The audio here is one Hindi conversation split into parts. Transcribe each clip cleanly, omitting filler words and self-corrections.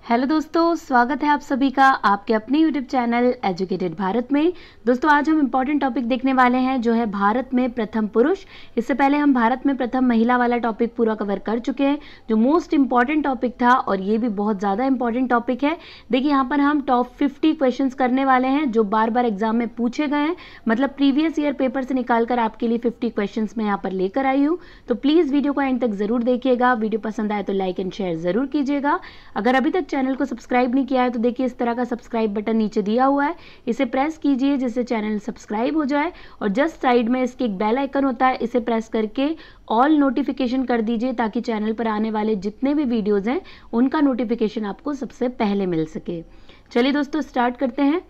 हेलो दोस्तों, स्वागत है आप सभी का आपके अपने यूट्यूब चैनल एजुकेटेड भारत में। दोस्तों आज हम इम्पॉर्टेंट टॉपिक देखने वाले हैं जो है भारत में प्रथम पुरुष। इससे पहले हम भारत में प्रथम महिला वाला टॉपिक पूरा कवर कर चुके हैं जो मोस्ट इंपॉर्टेंट टॉपिक था और ये भी बहुत ज़्यादा इंपॉर्टेंट टॉपिक है। देखिए यहाँ पर हम टॉप 50 क्वेश्चन करने वाले हैं जो बार बार एग्जाम में पूछे गए हैं, मतलब प्रीवियस ईयर पेपर से निकाल कर आपके लिए 50 क्वेश्चन मैं यहाँ पर लेकर आई हूँ। तो प्लीज़ वीडियो को एंड तक जरूर देखिएगा। वीडियो पसंद आए तो लाइक एंड शेयर जरूर कीजिएगा। अगर अभी तक चैनल को सब्सक्राइब नहीं किया है तो देखिए इस तरह का सब्सक्राइब बटन नीचे दिया हुआ है, इसे प्रेस कीजिए जिससे चैनल सब्सक्राइब हो जाए और जस्ट साइड में इसके एक बेल आइकन होता है, इसे प्रेस करके ऑल नोटिफिकेशन कर दीजिए ताकि चैनल पर आने वाले जितने भी वीडियोज हैं उनका नोटिफिकेशन आपको सबसे पहले मिल सके। चलिए दोस्तों स्टार्ट करते हैं।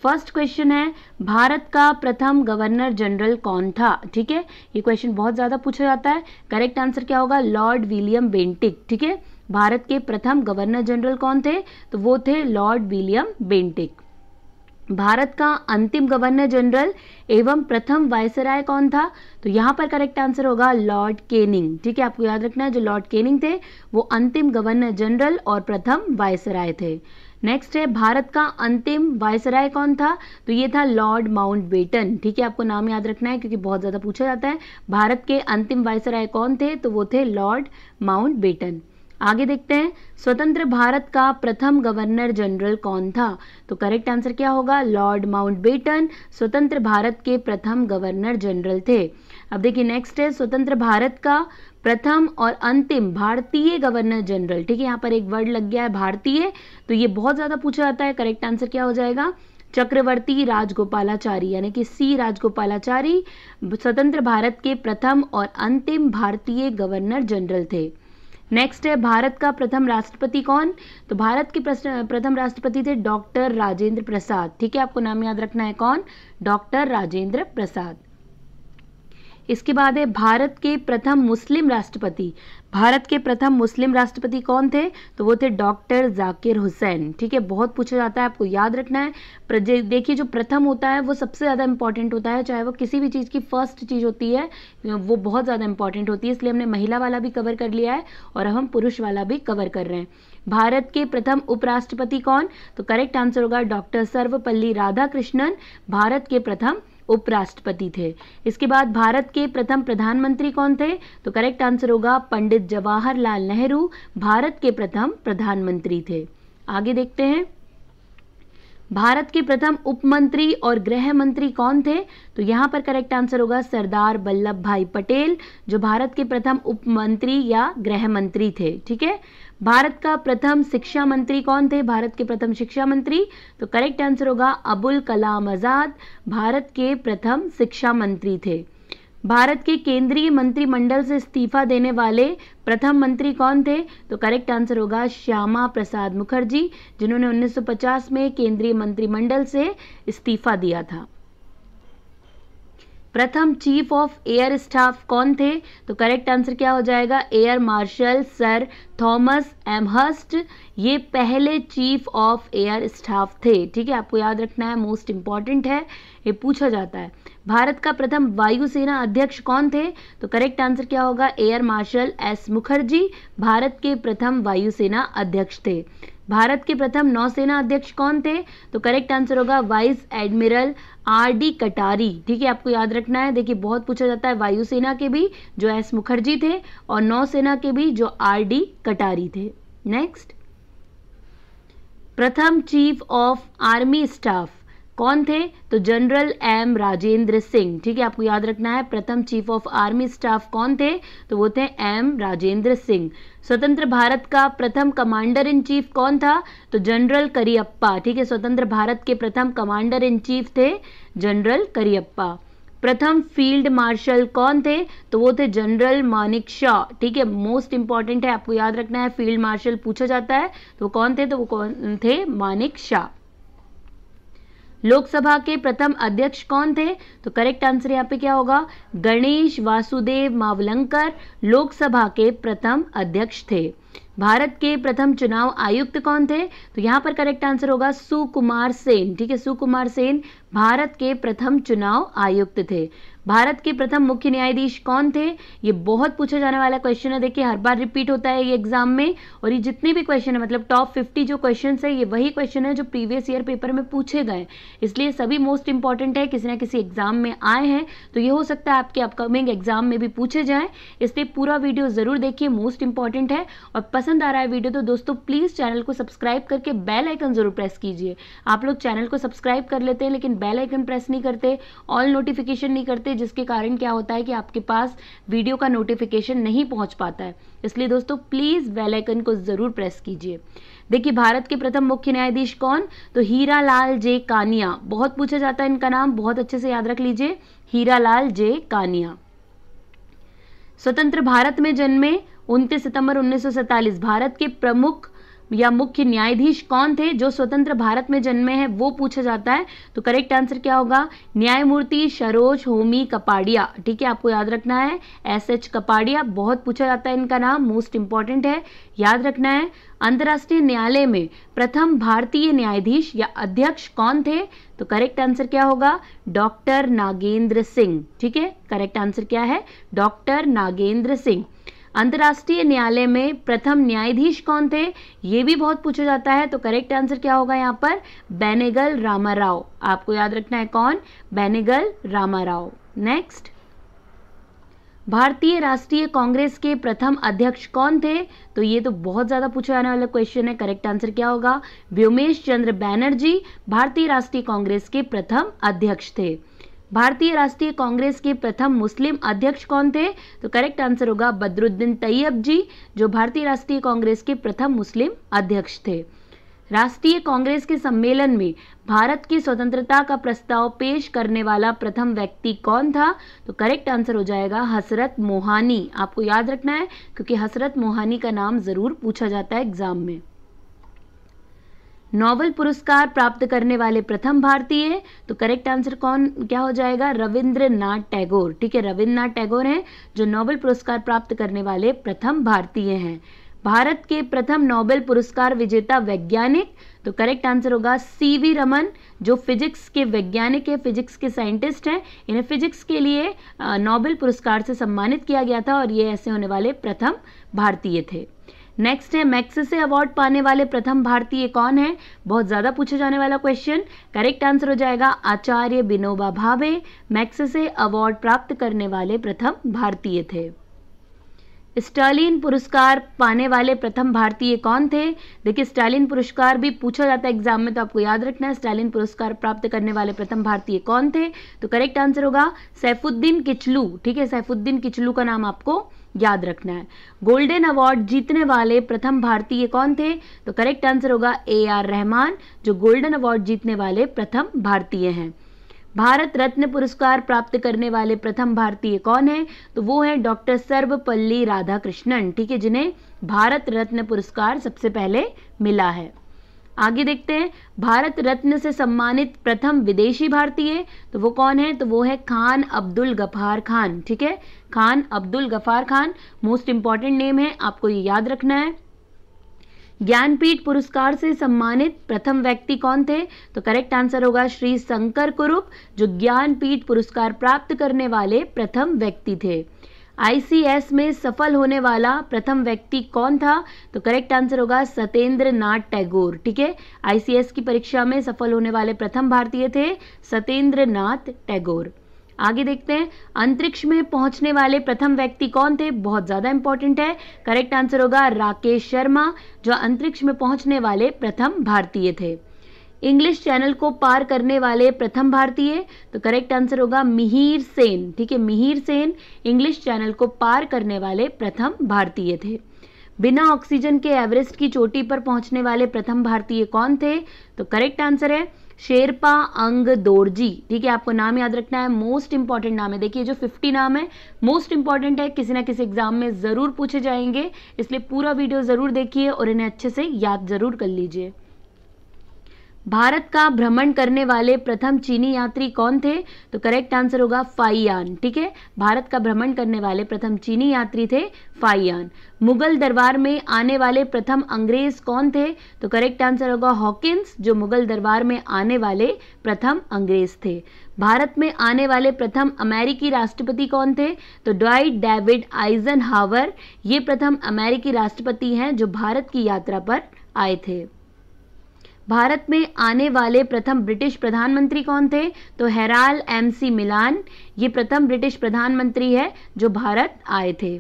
फर्स्ट क्वेश्चन है, भारत का प्रथम गवर्नर जनरल कौन था? ठीक है, ये क्वेश्चन बहुत ज्यादा पूछा जाता है। करेक्ट आंसर क्या होगा? Lord William Bentinck. ठीक है, भारत के प्रथम गवर्नर जनरल कौन थे? तो वो थे लॉर्ड विलियम बेंटिक। भारत का अंतिम गवर्नर जनरल एवं प्रथम वायसराय कौन था? तो यहाँ पर करेक्ट आंसर होगा लॉर्ड केनिंग। ठीक है, आपको याद रखना है जो लॉर्ड केनिंग थे वो अंतिम गवर्नर जनरल और प्रथम वायसराय थे। नेक्स्ट है, भारत का अंतिम वायसराय कौन था? तो ये था लॉर्ड माउंटबेटन। ठीक है, आपको नाम याद रखना है क्योंकि बहुत ज्यादा पूछा जाता है। भारत के अंतिम वायसराय कौन थे? तो वो थे लॉर्ड माउंटबेटन। आगे देखते हैं, स्वतंत्र भारत का प्रथम गवर्नर जनरल कौन था? तो करेक्ट आंसर क्या होगा? लॉर्ड माउंटबेटन स्वतंत्र भारत के प्रथम गवर्नर जनरल थे। अब देखिए नेक्स्ट है, स्वतंत्र भारत का प्रथम और अंतिम भारतीय गवर्नर जनरल। ठीक है, यहाँ पर एक वर्ड लग गया है भारतीय, तो ये बहुत ज्यादा पूछा जाता है। करेक्ट आंसर क्या हो जाएगा? चक्रवर्ती राजगोपालाचारी, यानी कि सी राजगोपालाचारी स्वतंत्र भारत के प्रथम और अंतिम भारतीय गवर्नर जनरल थे। नेक्स्ट है, भारत का प्रथम राष्ट्रपति कौन? तो भारत के प्रथम राष्ट्रपति थे डॉक्टर राजेंद्र प्रसाद। ठीक है, आपको नाम याद रखना है कौन? डॉक्टर राजेंद्र प्रसाद। इसके बाद है, भारत के प्रथम मुस्लिम राष्ट्रपति। भारत के प्रथम मुस्लिम राष्ट्रपति कौन थे? तो वो थे डॉक्टर जाकिर हुसैन। ठीक है, बहुत पूछा जाता है, आपको याद रखना है। देखिए जो प्रथम होता है वो सबसे ज़्यादा इंपॉर्टेंट होता है, चाहे वो किसी भी चीज़ की फर्स्ट चीज़ होती है वो बहुत ज़्यादा इंपॉर्टेंट होती है, इसलिए हमने महिला वाला भी कवर कर लिया है और अब हम पुरुष वाला भी कवर कर रहे हैं। भारत के प्रथम उपराष्ट्रपति कौन? तो करेक्ट आंसर होगा डॉक्टर सर्वपल्ली राधाकृष्णन भारत के प्रथम उपराष्ट्रपति थे। इसके बाद भारत के प्रथम प्रधानमंत्री कौन थे? तो करेक्ट आंसर होगा पंडित जवाहरलाल नेहरू भारत के प्रथम प्रधानमंत्री थे। आगे देखते हैं, भारत के प्रथम उप मंत्री और गृह मंत्री कौन थे? तो यहाँ पर करेक्ट आंसर होगा सरदार वल्लभ भाई पटेल जो भारत के प्रथम उप मंत्री या गृह मंत्री थे। ठीक है, भारत का प्रथम शिक्षा मंत्री कौन थे? भारत के प्रथम शिक्षा मंत्री, तो करेक्ट आंसर होगा अबुल कलाम आजाद भारत के प्रथम शिक्षा मंत्री थे। भारत के केंद्रीय मंत्रिमंडल से इस्तीफा देने वाले प्रथम मंत्री कौन थे? तो करेक्ट आंसर होगा श्यामा प्रसाद मुखर्जी जिन्होंने 1950 में केंद्रीय मंत्रिमंडल से इस्तीफा दिया था। प्रथम चीफ ऑफ एयर स्टाफ कौन थे? तो करेक्ट आंसर क्या हो जाएगा? Air marshal sir Thomas Amherst, ये पहले चीफ ऑफ एयर स्टाफ थे। ठीक है, आपको याद रखना है, मोस्ट इंपॉर्टेंट है, ये पूछा जाता है। भारत का प्रथम वायुसेना अध्यक्ष कौन थे? तो करेक्ट आंसर क्या होगा? Air marshal S Mukherjee Bharat के प्रथम वायुसेना अध्यक्ष थे। भारत के प्रथम नौसेना अध्यक्ष कौन थे? तो करेक्ट आंसर होगा वाइस एडमिरल आर डी कटारी। ठीक है, आपको याद रखना है, देखिए बहुत पूछा जाता है, वायुसेना के भी जो एस मुखर्जी थे और नौसेना के भी जो आर डी कटारी थे। नेक्स्ट, प्रथम चीफ ऑफ आर्मी स्टाफ कौन थे? तो जनरल एम राजेंद्र सिंह। ठीक है, आपको याद रखना है, प्रथम चीफ ऑफ आर्मी स्टाफ कौन थे? तो वो थे एम राजेंद्र सिंह। स्वतंत्र भारत का प्रथम कमांडर इन चीफ कौन था? तो जनरल करियप्पा। ठीक है, स्वतंत्र भारत के प्रथम कमांडर इन चीफ थे जनरल करियप्पा। प्रथम फील्ड मार्शल कौन थे? तो वो थे जनरल मानिक शॉ। ठीक है, मोस्ट इंपॉर्टेंट है, आपको याद रखना है, फील्ड मार्शल पूछा जाता है तो वो कौन थे? तो वो कौन थे? मानिक शॉ। लोकसभा के प्रथम अध्यक्ष कौन थे? तो करेक्ट आंसर यहाँ पे क्या होगा? गणेश वासुदेव मावलंकर लोकसभा के प्रथम अध्यक्ष थे। भारत के प्रथम चुनाव आयुक्त कौन थे? तो यहाँ पर करेक्ट आंसर होगा सुकुमार सेन। ठीक है, सुकुमार सेन भारत के प्रथम चुनाव आयुक्त थे। भारत के प्रथम मुख्य न्यायाधीश कौन थे? ये बहुत पूछा जाने वाला क्वेश्चन है। देखिए हर बार रिपीट होता है ये एग्जाम में, और ये जितने भी क्वेश्चन है मतलब टॉप 50 जो क्वेश्चन है ये वही क्वेश्चन है जो प्रीवियस ईयर पेपर में पूछे गए, इसलिए सभी मोस्ट इंपॉर्टेंट है, किसी ना किसी एग्जाम में आए हैं तो ये हो सकता है आपके अपकमिंग एग्जाम में भी पूछे जाए, इसलिए पूरा वीडियो जरूर देखिए, मोस्ट इंपॉर्टेंट है। और पसंद आ रहा है वीडियो तो दोस्तों प्लीज चैनल को सब्सक्राइब करके बेल आइकन जरूर प्रेस कीजिए। आप लोग चैनल को सब्सक्राइब कर लेते हैं लेकिन बेल आइकन प्रेस नहीं करते, ऑल नोटिफिकेशन नहीं करते, जिसके कारण क्या होता है कि आपके पास वीडियो का नोटिफिकेशन नहीं पहुंच पाता है, इसलिए दोस्तों प्लीज बेल आइकन को जरूर प्रेस कीजिए। देखिए भारत के प्रथम मुख्य न्यायाधीश कौन? तो हीरालाल जे कानिया, बहुत पूछा जाता है इनका नाम, बहुत अच्छे से याद रख लीजिए, हीरालाल जे कानिया। स्वतंत्र भारत में जन्मे 29 सितंबर 1947, भारत के प्रमुख या मुख्य न्यायाधीश कौन थे जो स्वतंत्र भारत में जन्मे हैं, वो पूछा जाता है। तो करेक्ट आंसर क्या होगा? न्यायमूर्ति सरोज होमी कपाड़िया। ठीक है, आपको याद रखना है, SH कपाड़िया, बहुत पूछा जाता है इनका नाम, मोस्ट इंपॉर्टेंट है, याद रखना है। अंतर्राष्ट्रीय न्यायालय में प्रथम भारतीय न्यायाधीश या अध्यक्ष कौन थे? तो करेक्ट आंसर क्या होगा? डॉक्टर नागेंद्र सिंह। ठीक है, करेक्ट आंसर क्या है? डॉक्टर नागेंद्र सिंह। अंतर्राष्ट्रीय न्यायालय में प्रथम न्यायाधीश कौन थे? ये भी बहुत पूछा जाता है, तो करेक्ट आंसर क्या होगा यहाँ पर? बेनेगल रामाराव। आपको याद रखना है कौन? बेनेगल रामाराव। नेक्स्ट, भारतीय राष्ट्रीय कांग्रेस के प्रथम अध्यक्ष कौन थे? तो ये तो बहुत ज्यादा पूछा जाने वाला क्वेश्चन है, करेक्ट आंसर क्या होगा? व्योमेश चंद्र बैनर्जी भारतीय राष्ट्रीय कांग्रेस के प्रथम अध्यक्ष थे। भारतीय राष्ट्रीय कांग्रेस के प्रथम मुस्लिम अध्यक्ष कौन थे? तो करेक्ट आंसर होगा बदरुद्दीन तैयब जी, जो भारतीय राष्ट्रीय कांग्रेस के प्रथम मुस्लिम अध्यक्ष थे। राष्ट्रीय कांग्रेस के सम्मेलन में भारत की स्वतंत्रता का प्रस्ताव पेश करने वाला प्रथम व्यक्ति कौन था? तो करेक्ट आंसर हो जाएगा हसरत मोहानी। आपको याद रखना है क्योंकि हसरत मोहानी का नाम जरूर पूछा जाता है एग्जाम में। नोबेल पुरस्कार प्राप्त करने वाले प्रथम भारतीय, तो करेक्ट आंसर क्या हो जाएगा? रविंद्रनाथ टैगोर। ठीक है, रविंद्रनाथ टैगोर हैं जो नोबेल पुरस्कार प्राप्त करने वाले प्रथम भारतीय हैं। भारत के प्रथम नोबेल पुरस्कार विजेता वैज्ञानिक, तो करेक्ट आंसर होगा CV रमन, जो फिजिक्स के वैज्ञानिक है, फिजिक्स के साइंटिस्ट हैं। इन्हें फिजिक्स के लिए नोबेल पुरस्कार से सम्मानित किया गया था और ये ऐसे होने वाले प्रथम भारतीय थे। नेक्स्ट है, मैग्सेसे अवार्ड पाने वाले प्रथम भारतीय कौन है? बहुत ज्यादा पूछा जाने वाला क्वेश्चन, करेक्ट आंसर हो जाएगा आचार्य विनोबा भावे, मैग्सेसे अवार्ड प्राप्त करने वाले प्रथम भारतीय थे। स्टालिन पुरस्कार पाने वाले प्रथम भारतीय कौन थे? देखिए स्टालिन पुरस्कार भी पूछा जाता है एग्जाम में, तो आपको याद रखना है स्टालिन पुरस्कार प्राप्त करने वाले प्रथम भारतीय कौन थे? तो करेक्ट आंसर होगा सैफुद्दीन किचलू। ठीक है, सैफुद्दीन किचलू का नाम आपको याद रखना है। गोल्डन अवार्ड जीतने वाले प्रथम भारतीय कौन थे? तो करेक्ट आंसर होगा AR रहमान, जो गोल्डन अवार्ड जीतने वाले प्रथम भारतीय हैं। भारत रत्न पुरस्कार प्राप्त करने वाले प्रथम भारतीय कौन है? तो वो है डॉक्टर सर्वपल्ली राधाकृष्णन। ठीक है, जिन्हें भारत रत्न पुरस्कार सबसे पहले मिला है। आगे देखते हैं, भारत रत्न से सम्मानित प्रथम विदेशी भारतीय, तो वो कौन है? तो वो है खान अब्दुल गफार खान। ठीक है, Khan Abdul Ghaffar Khan, most important name है, आपको ये याद रखना है। ज्ञानपीठ पुरस्कार से सम्मानित प्रथम व्यक्ति कौन थे? तो करेक्ट आंसर होगा श्री शंकर कुरुप, जो ज्ञानपीठ पुरस्कार प्राप्त करने वाले प्रथम व्यक्ति थे। ICS में सफल होने वाला प्रथम व्यक्ति कौन था? तो करेक्ट आंसर होगा सत्येंद्र नाथ टैगोर। ठीक है, ICS की परीक्षा में सफल होने वाले प्रथम भारतीय थे सत्येंद्र नाथ टैगोर। आगे देखते हैं, अंतरिक्ष में पहुंचने वाले प्रथम व्यक्ति कौन थे? बहुत ज्यादा इंपॉर्टेंट है, करेक्ट आंसर होगा राकेश शर्मा, जो अंतरिक्ष में पहुंचने वाले प्रथम भारतीय थे। इंग्लिश चैनल को पार करने वाले प्रथम भारतीय, तो करेक्ट आंसर होगा मिहिर सेन। ठीक है, मिहिर सेन इंग्लिश चैनल को पार करने वाले प्रथम भारतीय थे। बिना ऑक्सीजन के एवरेस्ट की चोटी पर पहुंचने वाले प्रथम भारतीय कौन थे? तो करेक्ट आंसर है शेरपा अंग दोरजी। ठीक है, आपको नाम याद रखना है, मोस्ट इंपॉर्टेंट नाम है। देखिए जो 50 नाम है मोस्ट इंपॉर्टेंट है, किसी ना किसी एग्जाम में जरूर पूछे जाएंगे, इसलिए पूरा वीडियो जरूर देखिए और इन्हें अच्छे से याद जरूर कर लीजिए। भारत का भ्रमण करने वाले प्रथम चीनी यात्री कौन थे? तो करेक्ट आंसर होगा फाइयान। ठीक है, भारत का भ्रमण करने वाले प्रथम चीनी यात्री थे फाइयान। मुगल दरबार में आने वाले प्रथम अंग्रेज कौन थे? तो करेक्ट आंसर होगा हॉकिंस, जो मुगल दरबार में आने वाले प्रथम अंग्रेज थे। भारत में आने वाले प्रथम अमेरिकी राष्ट्रपति कौन थे? तो ड्वाइट डेविड आइजनहावर, ये प्रथम अमेरिकी राष्ट्रपति हैं जो भारत की यात्रा पर आए थे। भारत में आने वाले प्रथम ब्रिटिश प्रधानमंत्री कौन थे? तो हेराल्ड एमसी मिलान, ये प्रथम ब्रिटिश प्रधानमंत्री है जो भारत आए थे।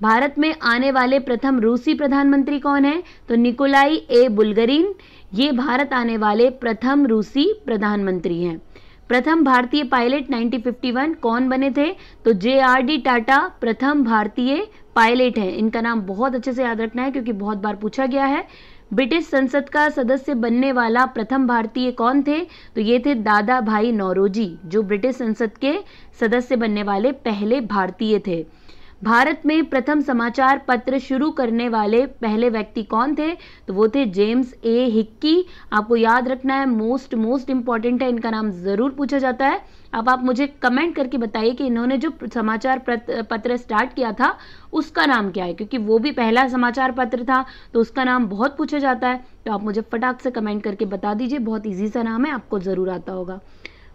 भारत में आने वाले प्रथम रूसी प्रधानमंत्री कौन है? तो निकोलाई ए बुल्गरिन, ये भारत आने वाले प्रथम रूसी प्रधानमंत्री हैं। प्रथम भारतीय पायलट 1951 कौन बने थे? तो JRD टाटा प्रथम भारतीय पायलट हैं। इनका नाम बहुत अच्छे से याद रखना है क्योंकि बहुत बार पूछा गया है। ब्रिटिश संसद का सदस्य बनने वाला प्रथम भारतीय कौन थे? तो ये थे दादा भाई नौरोजी, जो ब्रिटिश संसद के सदस्य बनने वाले पहले भारतीय थे। भारत में प्रथम समाचार पत्र शुरू करने वाले पहले व्यक्ति कौन थे? तो वो थे जेम्स ए हिक्की। आपको याद रखना है, मोस्ट इंपॉर्टेंट है, इनका नाम जरूर पूछा जाता है। अब आप मुझे कमेंट करके बताइए कि इन्होंने जो समाचार पत्र स्टार्ट किया था उसका नाम क्या है, क्योंकि वो भी पहला समाचार पत्र था तो उसका नाम बहुत पूछा जाता है। तो आप मुझे फटाक से कमेंट करके बता दीजिए, बहुत ईजी सा नाम है, आपको जरूर आता होगा।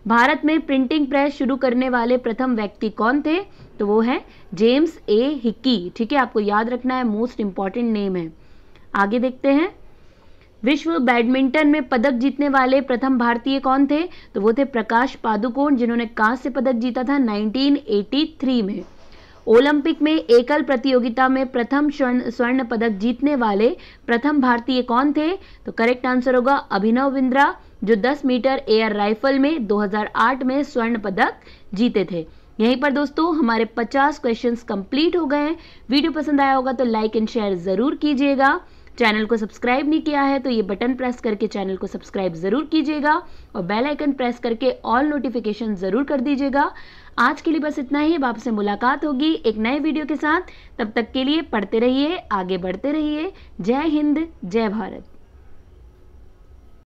भारत में प्रिंटिंग प्रेस शुरू करने वाले प्रथम व्यक्ति कौन थे? तो वो है जेम्स ए हिक्की। ठीक है, आपको याद रखना है, मोस्ट इंपॉर्टेंट नेम है। आगे देखते हैं, विश्व बैडमिंटन में पदक जीतने वाले प्रथम भारतीय कौन थे? तो वो थे प्रकाश पादुकोण, जिन्होंने कांस्य पदक जीता था 1983 में। ओलंपिक में एकल प्रतियोगिता में प्रथम स्वर्ण पदक जीतने वाले प्रथम भारतीय कौन थे? तो करेक्ट आंसर होगा अभिनव बिंद्रा, जो 10 मीटर एयर राइफल में 2008 में स्वर्ण पदक जीते थे। यहीं पर दोस्तों हमारे 50 क्वेश्चंस कंप्लीट हो गए हैं। वीडियो पसंद आया होगा तो लाइक एंड शेयर जरूर कीजिएगा। चैनल को सब्सक्राइब नहीं किया है तो ये बटन प्रेस करके चैनल को सब्सक्राइब जरूर कीजिएगा और बेल आइकन प्रेस करके ऑल नोटिफिकेशन जरूर कर दीजिएगा। आज के लिए बस इतना ही। अब आपसे मुलाकात होगी एक नए वीडियो के साथ। तब तक के लिए पढ़ते रहिए, आगे बढ़ते रहिए। जय हिंद, जय भारत।